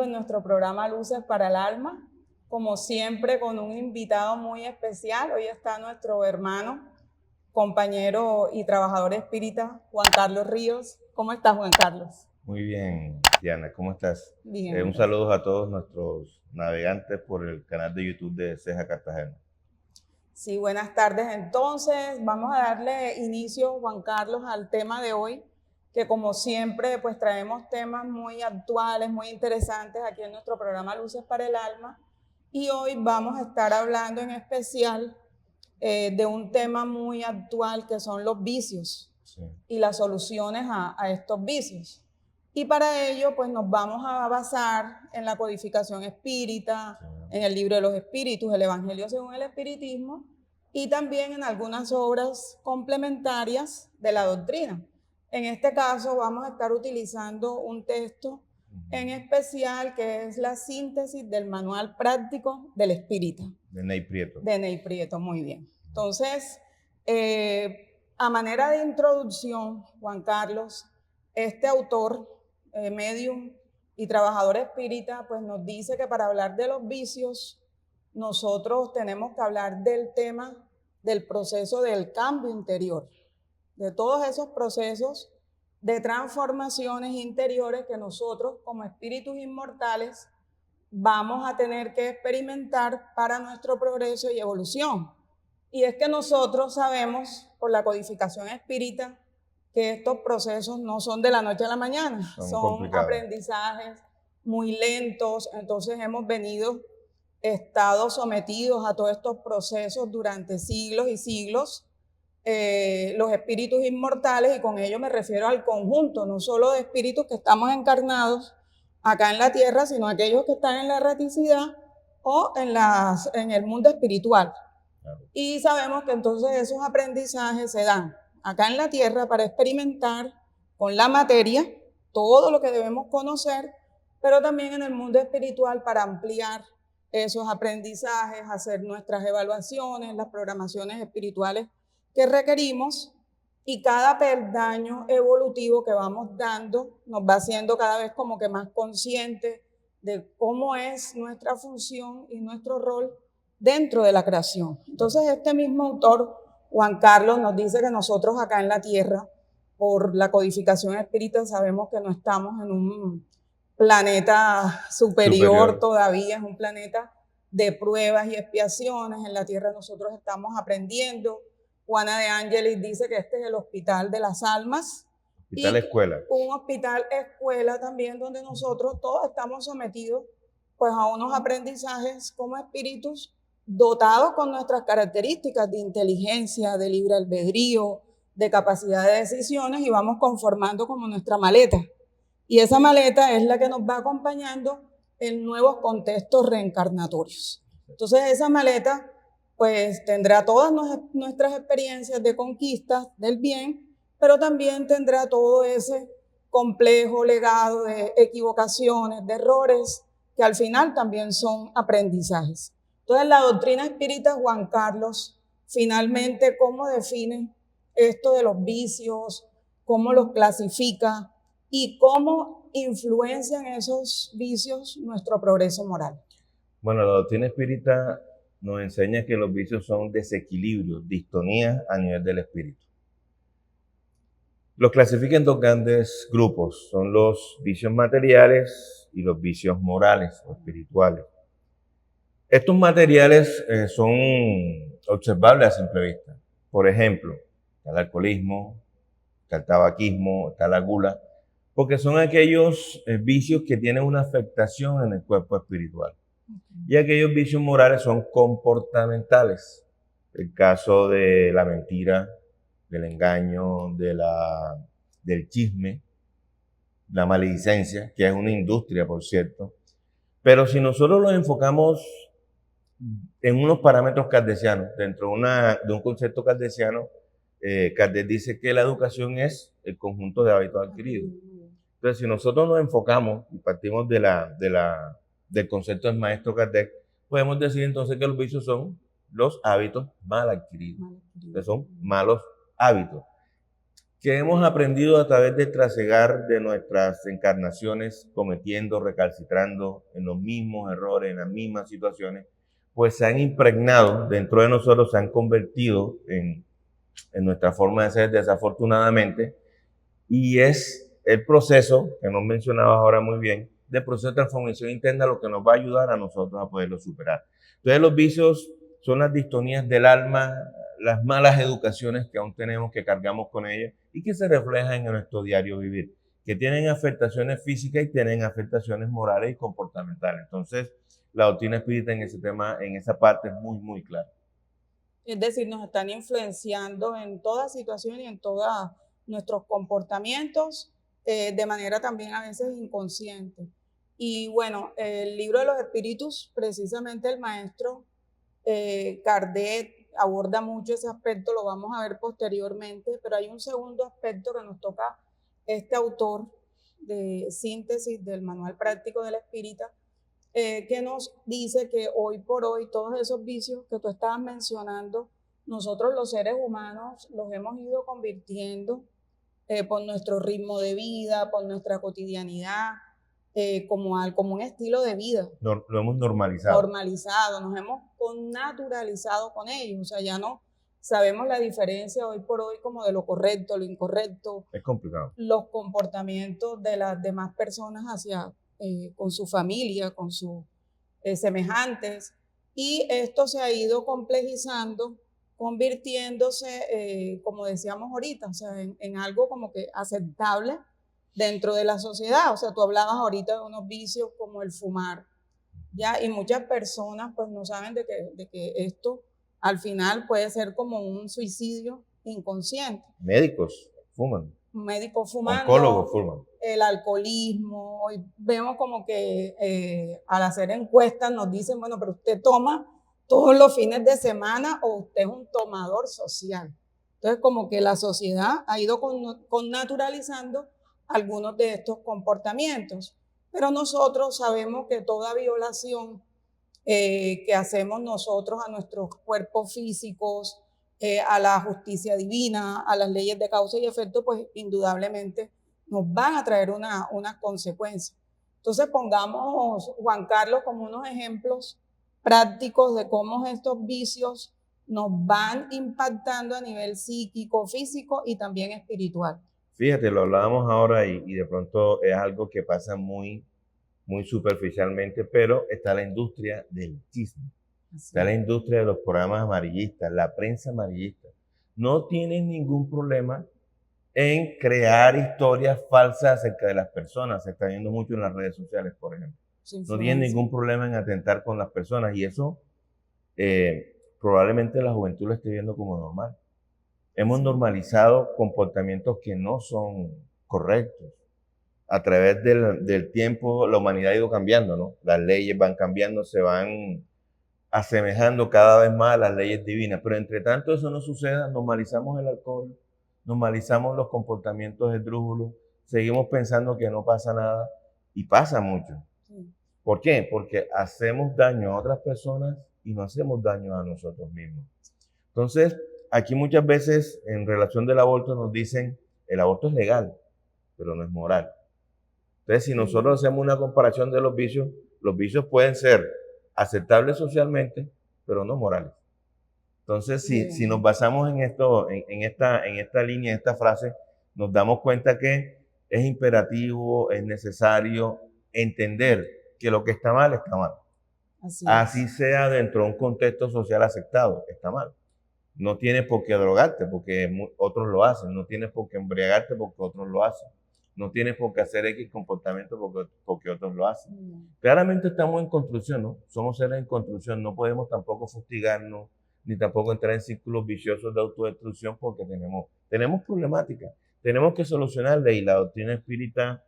en nuestro programa Luces para el Alma, como siempre con un invitado muy especial. Hoy está nuestro hermano, compañero y trabajador espírita, Juan Carlos Ríos. ¿Cómo estás, Juan Carlos? Muy bien, Diana, ¿cómo estás? Bien, Un gracias. saludo a todos nuestros navegantes por el canal de YouTube de Ceja Cartagena. Sí, buenas tardes. Entonces, vamos a darle inicio, Juan Carlos, al tema de hoy, que como siempre, pues traemos temas muy actuales, muy interesantes aquí en nuestro programa Luces para el Alma. Y hoy vamos a estar hablando en especial de un tema muy actual que son los vicios y las soluciones a estos vicios. Y para ello, pues nos vamos a basar en la codificación espírita, en el libro de los espíritus, el Evangelio según el espiritismo, y también en algunas obras complementarias de la doctrina. En este caso vamos a estar utilizando un texto en especial que es la síntesis del Manual Práctico del Espírita. De Ney Prieto. De Ney Prieto, muy bien. Entonces, a manera de introducción, Juan Carlos, este autor, medium y trabajador espírita, pues nos dice que para hablar de los vicios, nosotros tenemos que hablar del tema del proceso del cambio interior, de todos esos procesos de transformaciones interiores que nosotros como espíritus inmortales vamos a tener que experimentar para nuestro progreso y evolución. Y es que nosotros sabemos por la codificación espírita que estos procesos no son de la noche a la mañana, son aprendizajes muy lentos. Entonces hemos estado sometidos a todos estos procesos durante siglos y siglos, los espíritus inmortales, y con ello me refiero al conjunto, no solo de espíritus que estamos encarnados acá en la tierra, sino aquellos que están en la erraticidad o en el mundo espiritual. Y sabemos que entonces esos aprendizajes se dan acá en la tierra para experimentar con la materia todo lo que debemos conocer, pero también en el mundo espiritual para ampliar esos aprendizajes, hacer nuestras evaluaciones, las programaciones espirituales que requerimos, y cada peldaño evolutivo que vamos dando nos va haciendo cada vez como que más conscientes de cómo es nuestra función y nuestro rol dentro de la creación. Entonces este mismo autor, Juan Carlos, nos dice que nosotros acá en la tierra, por la codificación espírita, sabemos que no estamos en un planeta superior todavía, es un planeta de pruebas y expiaciones. En la tierra nosotros estamos aprendiendo. Juana de Ángeles dice que este es el hospital de las almas. Hospital escuela. Un hospital escuela también donde nosotros todos estamos sometidos pues a unos aprendizajes como espíritus dotados con nuestras características de inteligencia, de libre albedrío, de capacidad de decisiones, y vamos conformando como nuestra maleta. Y esa maleta es la que nos va acompañando en nuevos contextos reencarnatorios. Entonces esa maleta pues tendrá todas nuestras experiencias de conquistas del bien, pero también tendrá todo ese complejo legado de equivocaciones, de errores, que al final también son aprendizajes. Entonces la doctrina espírita, Juan Carlos, finalmente, ¿cómo define esto de los vicios? ¿Cómo los clasifica? ¿Y cómo influencian esos vicios nuestro progreso moral? Bueno, la doctrina espírita nos enseña que los vicios son desequilibrios, distonías a nivel del espíritu. Los clasifica en dos grandes grupos, son los vicios materiales y los vicios morales o espirituales. Estos materiales son observables a simple vista. Por ejemplo, está el alcoholismo, está el tabaquismo, está la gula, porque son aquellos vicios que tienen una afectación en el cuerpo espiritual. Y aquellos vicios morales son comportamentales. El caso de la mentira, del engaño, del chisme, la maledicencia, que es una industria, por cierto. Pero si nosotros los enfocamos en unos parámetros kardecianos, dentro de un concepto kardeciano, Kardec dice que la educación es el conjunto de hábitos adquiridos. Entonces, si nosotros nos enfocamos y partimos del concepto del maestro Kardec, podemos decir entonces que los vicios son los hábitos mal adquiridos. Entonces, son malos hábitos. que hemos aprendido a través de trasegar de nuestras encarnaciones, cometiendo, recalcitrando en los mismos errores, en las mismas situaciones, pues se han impregnado dentro de nosotros, se han convertido en nuestra forma de ser, desafortunadamente, y es el proceso, que nos mencionabas ahora muy bien, de proceso de transformación interna lo que nos va a ayudar a nosotros a poderlo superar. Entonces los vicios son las distonías del alma, las malas educaciones que aún tenemos, que cargamos con ellas y que se reflejan en nuestro diario vivir, que tienen afectaciones físicas y tienen afectaciones morales y comportamentales. Entonces, la doctrina espírita en ese tema, en esa parte es muy, muy clara. Es decir, nos están influenciando en toda situación y en todos nuestros comportamientos, de manera también a veces inconsciente. Y bueno, el libro de los espíritus, precisamente el maestro Kardec aborda mucho ese aspecto, lo vamos a ver posteriormente, pero hay un segundo aspecto que nos toca este autor de síntesis del Manual Práctico del Espírita, que nos dice que hoy por hoy todos esos vicios que tú estabas mencionando, nosotros los seres humanos los hemos ido convirtiendo por nuestro ritmo de vida, por nuestra cotidianidad, como un estilo de vida. Lo hemos normalizado. Normalizado, nos hemos connaturalizado con ellos, o sea, ya no sabemos la diferencia hoy por hoy como de lo correcto, lo incorrecto. Es complicado. Los comportamientos de las demás personas hacia, con su familia, con sus semejantes, y esto se ha ido complejizando, convirtiéndose, como decíamos ahorita, o sea, en algo como que aceptable dentro de la sociedad. O sea, tú hablabas ahorita de unos vicios como el fumar, ¿ya? Y muchas personas pues no saben de que esto al final puede ser como un suicidio inconsciente. Médicos fuman. Médicos fumando. Oncólogos fuman. El alcoholismo. Hoy vemos como que al hacer encuestas nos dicen, bueno, pero usted toma todos los fines de semana o usted es un tomador social. Entonces, como que la sociedad ha ido connaturalizando algunos de estos comportamientos. Pero nosotros sabemos que toda violación que hacemos nosotros a nuestros cuerpos físicos, a la justicia divina, a las leyes de causa y efecto, pues indudablemente nos van a traer unas consecuencias. Entonces pongamos, Juan Carlos, como unos ejemplos prácticos de cómo estos vicios nos van impactando a nivel psíquico, físico y también espiritual. Fíjate, lo hablábamos ahora y de pronto es algo que pasa muy superficialmente, pero está la industria del chisme, está la industria de los programas amarillistas, la prensa amarillista. No tienen ningún problema en crear historias falsas acerca de las personas. Se está viendo mucho en las redes sociales, por ejemplo. No tienen ningún problema en atentar con las personas y eso probablemente la juventud lo esté viendo como normal. Hemos normalizado comportamientos que no son correctos. A través del tiempo la humanidad ha ido cambiando, ¿no? Las leyes van cambiando, se van asemejando cada vez más a las leyes divinas. Pero entre tanto eso no suceda, normalizamos el alcohol, normalizamos los comportamientos esdrújulos, seguimos pensando que no pasa nada y pasa mucho. ¿Por qué? Porque hacemos daño a otras personas y no hacemos daño a nosotros mismos. Entonces, aquí muchas veces en relación del aborto nos dicen, el aborto es legal, pero no es moral. Entonces, si nosotros hacemos una comparación de los vicios pueden ser aceptables socialmente, pero no morales. Entonces, si nos basamos en esto, en esta línea, en esta frase, nos damos cuenta que es imperativo, es necesario entender que lo que está mal, está mal. Así sea dentro de un contexto social aceptado, está mal. No tienes por qué drogarte porque otros lo hacen, no tienes por qué embriagarte porque otros lo hacen. No tienes por qué hacer X comportamiento porque otros lo hacen. Claramente estamos en construcción, ¿no? Somos seres en construcción, no podemos tampoco fustigarnos, ni tampoco entrar en círculos viciosos de autodestrucción porque tenemos problemáticas, tenemos que solucionarla y la doctrina espírita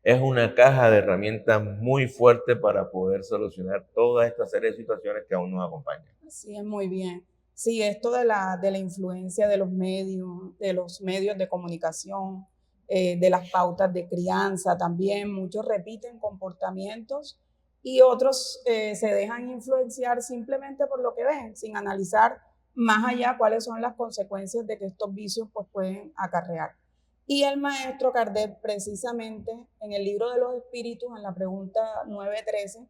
es una caja de herramientas muy fuerte para poder solucionar toda esta serie de situaciones que aún nos acompañan. Así es, muy bien. Sí, esto de la influencia de los medios de comunicación, de las pautas de crianza también, muchos repiten comportamientos y otros se dejan influenciar simplemente por lo que ven, sin analizar más allá cuáles son las consecuencias de que estos vicios pues, pueden acarrear. Y el maestro Kardec, precisamente en el libro de los espíritus, en la pregunta 913,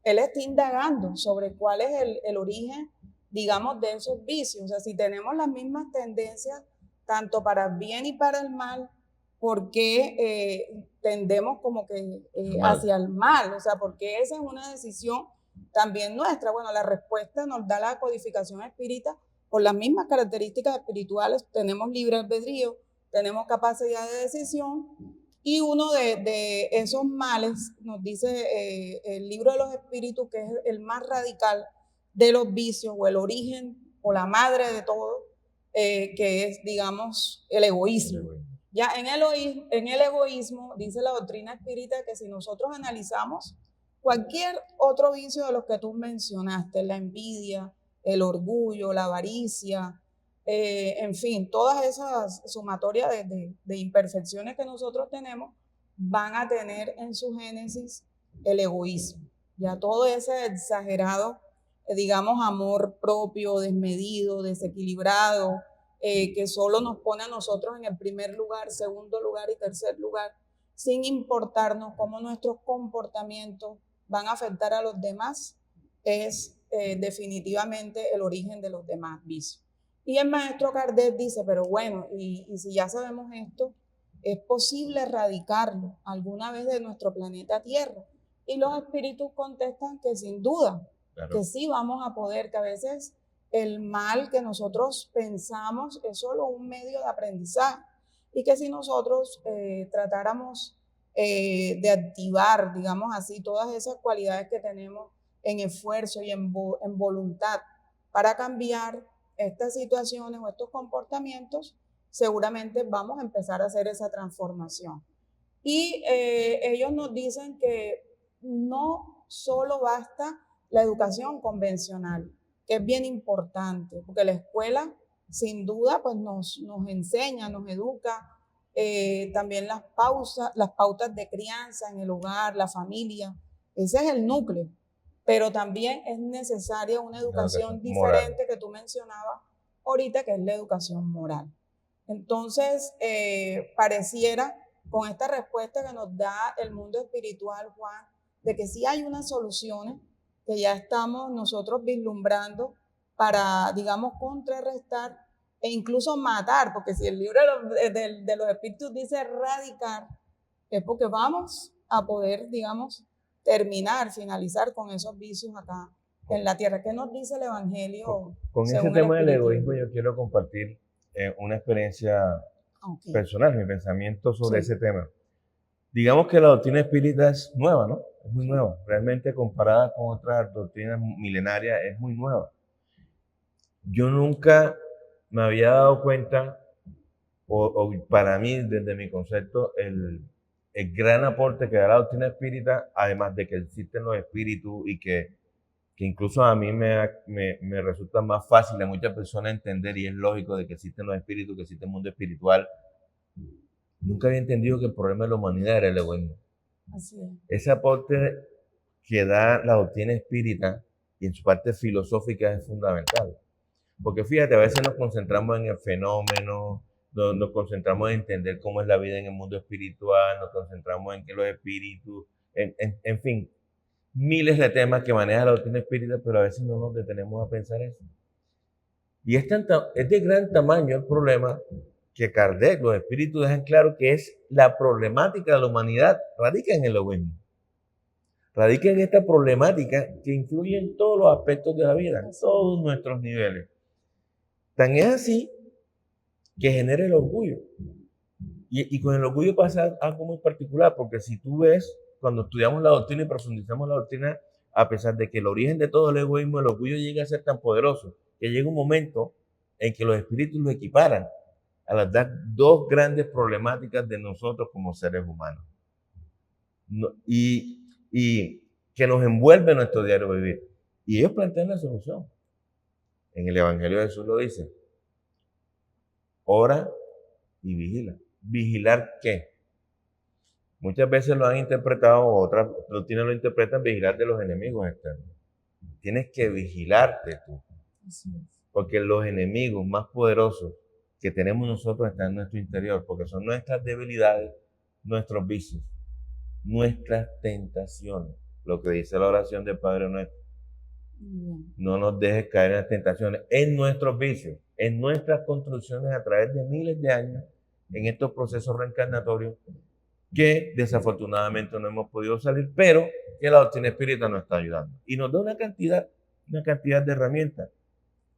él está indagando sobre cuál es el origen, digamos, de esos vicios. O sea, si tenemos las mismas tendencias, tanto para el bien y para el mal, ¿por qué tendemos como que hacia el mal? O sea, porque esa es una decisión también nuestra. Bueno, la respuesta nos da la codificación espírita por las mismas características espirituales. Tenemos libre albedrío, tenemos capacidad de decisión, y uno de esos males, nos dice el libro de los espíritus, que es el más radical de los vicios, o el origen, o la madre de todo, que es, digamos, el egoísmo. Ya en el egoísmo, dice la doctrina espírita, que si nosotros analizamos cualquier otro vicio de los que tú mencionaste, la envidia, el orgullo, la avaricia, en fin, todas esas sumatorias de imperfecciones que nosotros tenemos van a tener en su génesis el egoísmo. Ya todo ese exagerado, digamos, amor propio, desmedido, desequilibrado, que solo nos pone a nosotros en el primer lugar, segundo lugar y tercer lugar, sin importarnos cómo nuestros comportamientos van a afectar a los demás, es definitivamente el origen de los demás vicios. Y el maestro Kardec dice, pero bueno, y si ya sabemos esto, ¿es posible erradicarlo alguna vez de nuestro planeta Tierra? Y los espíritus contestan que sin duda, claro, que sí vamos a poder, que a veces el mal que nosotros pensamos es solo un medio de aprendizaje, y que si nosotros tratáramos de activar, digamos así, todas esas cualidades que tenemos en esfuerzo y en voluntad para cambiar estas situaciones o estos comportamientos, seguramente vamos a empezar a hacer esa transformación. Y ellos nos dicen que no solo basta la educación convencional, que es bien importante, porque la escuela sin duda pues nos enseña, nos educa, también las pautas de crianza en el hogar, la familia, ese es el núcleo. Pero también es necesaria una educación diferente moral, que tú mencionabas ahorita, que es la educación moral. Entonces, pareciera, con esta respuesta que nos da el mundo espiritual, Juan, de que sí hay unas soluciones que ya estamos nosotros vislumbrando para, digamos, contrarrestar e incluso matar, porque si el libro de los espíritus dice erradicar, es porque vamos a poder, digamos, finalizar con esos vicios acá en la tierra. ¿Qué nos dice el Evangelio? Con ese tema del egoísmo yo quiero compartir una experiencia personal, mi pensamiento sobre ese tema. Digamos que la doctrina espírita es nueva, ¿no? Es muy nueva. Realmente comparada con otras doctrinas milenarias es muy nueva. Yo nunca me había dado cuenta, o para mí, desde mi concepto, el gran aporte que da la doctrina espírita, además de que existen los espíritus y que incluso a mí me resulta más fácil a muchas personas entender, y es lógico de que existen los espíritus, que existe el mundo espiritual. Nunca había entendido que el problema de la humanidad era el egoísmo. Así es. Ese aporte que da la doctrina espírita y en su parte filosófica es fundamental. Porque fíjate, a veces nos concentramos en el fenómeno, nos concentramos en entender cómo es la vida en el mundo espiritual, nos concentramos en que los espíritus, en fin, miles de temas que maneja la doctrina espírita, pero a veces no nos detenemos a pensar eso. Y es de gran tamaño el problema que Kardec, los espíritus dejan claro que es la problemática de la humanidad, radica en el egoísmo. Radica en esta problemática que influye en todos los aspectos de la vida, en todos nuestros niveles. Tan es así que genera el orgullo. Y con el orgullo pasa algo muy particular, porque si tú ves, cuando estudiamos la doctrina y profundizamos la doctrina, a pesar de que el origen de todo el egoísmo, el orgullo llega a ser tan poderoso, que llega un momento en que los espíritus lo equiparan a las dos grandes problemáticas de nosotros como seres humanos. Y que nos envuelve en nuestro diario vivir. Y ellos plantean la solución. En el Evangelio de Jesús lo dice: ora y vigila. ¿Vigilar qué? Muchas veces lo han interpretado, otras doctrinas lo interpretan, vigilar de los enemigos externos. Tienes que vigilarte tú. porque los enemigos más poderosos que tenemos nosotros están en nuestro interior, porque son nuestras debilidades, nuestros vicios, nuestras tentaciones. Lo que dice la oración del Padre Nuestro. No nos dejes caer en las tentaciones, en nuestros vicios, en nuestras construcciones a través de miles de años, en estos procesos reencarnatorios que desafortunadamente no hemos podido salir, pero que la doctrina espírita nos está ayudando. Y nos da una cantidad de herramientas.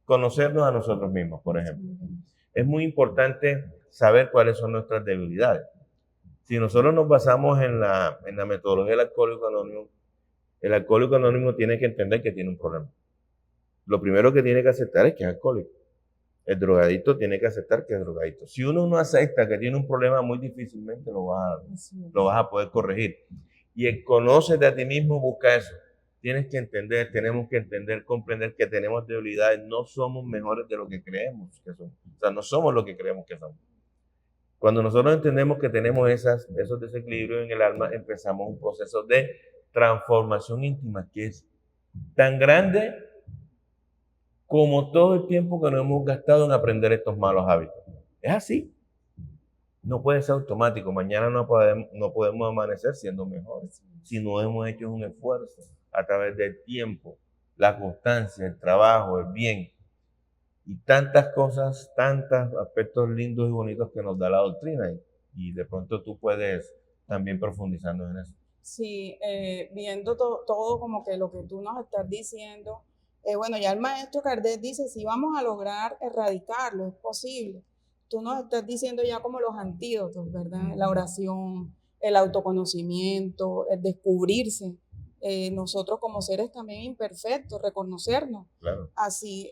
Conocernos a nosotros mismos, por ejemplo. Es muy importante saber cuáles son nuestras debilidades. Si nosotros nos basamos en la metodología del Alcohólico Anónimo, el Alcohólico Anónimo tiene que entender que tiene un problema. Lo primero que tiene que aceptar es que es alcohólico. El drogadicto tiene que aceptar que es drogadicto. Si uno no acepta que tiene un problema, muy difícilmente lo vas a poder corregir. Y el conócete a ti mismo busca eso. Tienes que entender, tenemos que entender, comprender que tenemos debilidades. No somos mejores de lo que creemos que somos. O sea, no somos lo que creemos que somos. Cuando nosotros entendemos que tenemos esos desequilibrios en el alma, empezamos un proceso de transformación íntima que es tan grande como todo el tiempo que nos hemos gastado en aprender estos malos hábitos. Es así. No puede ser automático. Mañana no podemos amanecer siendo mejores si no hemos hecho un esfuerzo a través del tiempo, la constancia, el trabajo, el bien y tantas cosas, tantos aspectos lindos y bonitos que nos da la doctrina. Y de pronto tú puedes también profundizando en eso. Sí, viendo todo como que lo que tú nos estás diciendo, bueno, ya el maestro Kardec dice, si vamos a lograr erradicarlo, es posible. Tú nos estás diciendo ya como los antídotos, ¿verdad? La oración, el autoconocimiento, el descubrirse, nosotros como seres también imperfectos, reconocernos. Claro. Así,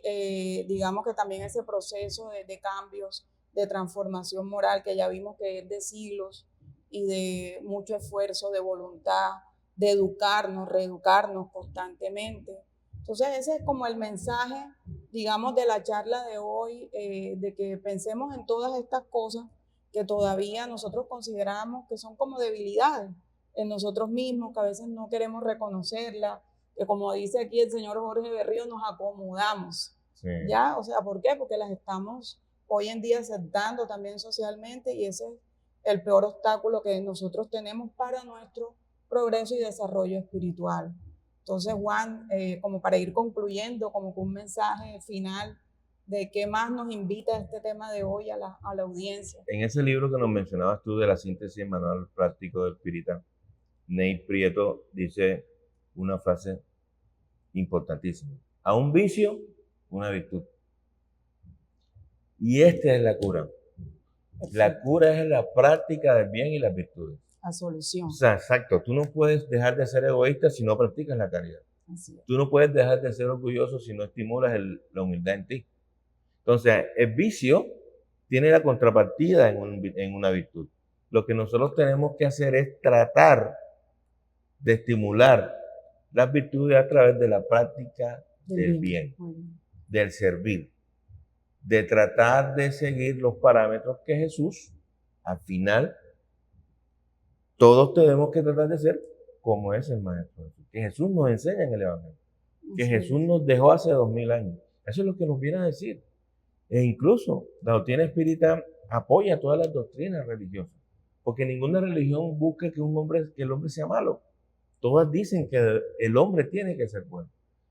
digamos que también ese proceso de cambios, de transformación moral que ya vimos que es de siglos y de mucho esfuerzo, de voluntad, de educarnos, reeducarnos constantemente. Entonces ese es como el mensaje, digamos, de la charla de hoy, de que pensemos en todas estas cosas que todavía nosotros consideramos que son como debilidades en nosotros mismos, que a veces no queremos reconocerlas, que como dice aquí el señor Jorge Berrío, nos acomodamos. Sí. ¿Ya? O sea, ¿por qué? Porque las estamos hoy en día aceptando también socialmente y ese es el peor obstáculo que nosotros tenemos para nuestro progreso y desarrollo espiritual. Entonces, Juan, como para ir concluyendo, como con un mensaje final de qué más nos invita este tema de hoy a la audiencia. En ese libro que nos mencionabas tú de la síntesis manual práctico del espírita, Ney Prieto dice una frase importantísima. A un vicio, una virtud. Y esta es la cura. Perfecto. La cura es la práctica del bien y las virtudes. La solución. O sea, exacto. Tú no puedes dejar de ser egoísta si no practicas la caridad. Así es. Tú no puedes dejar de ser orgulloso si no estimulas la humildad en ti. Entonces, el vicio tiene la contrapartida en una virtud. Lo que nosotros tenemos que hacer es tratar de estimular las virtudes a través de la práctica del bien, del servir, de tratar de seguir los parámetros que Jesús, al final, todos tenemos que tratar de ser como es el Maestro, que Jesús nos enseña en el Evangelio, que Jesús nos dejó hace 2000 años. Eso es lo que nos viene a decir. E incluso la doctrina espírita apoya todas las doctrinas religiosas, porque ninguna religión busca que el hombre sea malo. Todas dicen que el hombre tiene que ser bueno.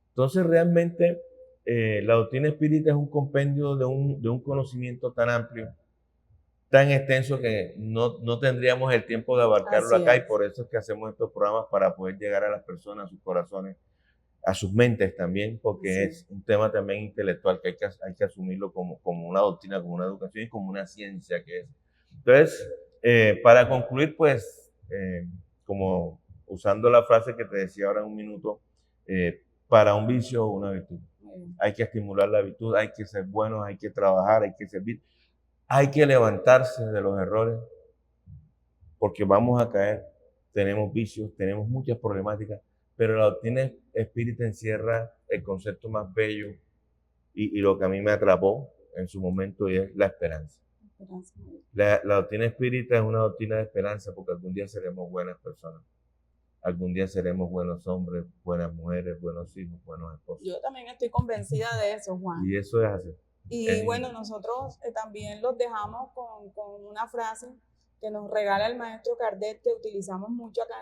Entonces realmente la doctrina espírita es un compendio de un conocimiento tan amplio, tan extenso que no tendríamos el tiempo de abarcarlo acá, y por eso es que hacemos estos programas para poder llegar a las personas, a sus corazones, a sus mentes también, porque es un tema también intelectual que hay que asumirlo como una doctrina, como una educación y como una ciencia que es. Entonces, para concluir, pues, como usando la frase que te decía ahora en un minuto, para un vicio una virtud. Hay que estimular la virtud, hay que ser buenos, hay que trabajar, hay que servir, hay que levantarse de los errores, porque vamos a caer, tenemos vicios, tenemos muchas problemáticas, pero la doctrina espírita encierra el concepto más bello y lo que a mí me atrapó en su momento, y es la esperanza. La doctrina espírita es una doctrina de esperanza, porque algún día seremos buenas personas. algún día seremos buenos hombres, buenas mujeres, buenos hijos, buenos esposos. Yo también estoy convencida de eso, Juan. Y eso es así. Y bueno, nosotros también los dejamos con una frase que nos regala el maestro Kardec, que utilizamos mucho acá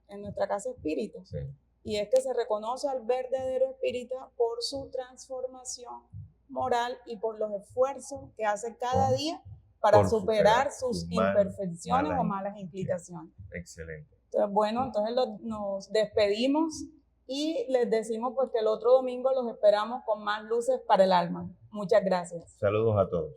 en nuestra casa espírita. Sí. Y es que se reconoce al verdadero espírita por su transformación moral y por los esfuerzos que hace cada día para superar sus imperfecciones o malas inclinaciones. Excelente. Entonces, bueno, entonces nos despedimos y les decimos pues que el otro domingo los esperamos con más luces para el alma. Muchas gracias. Saludos a todos.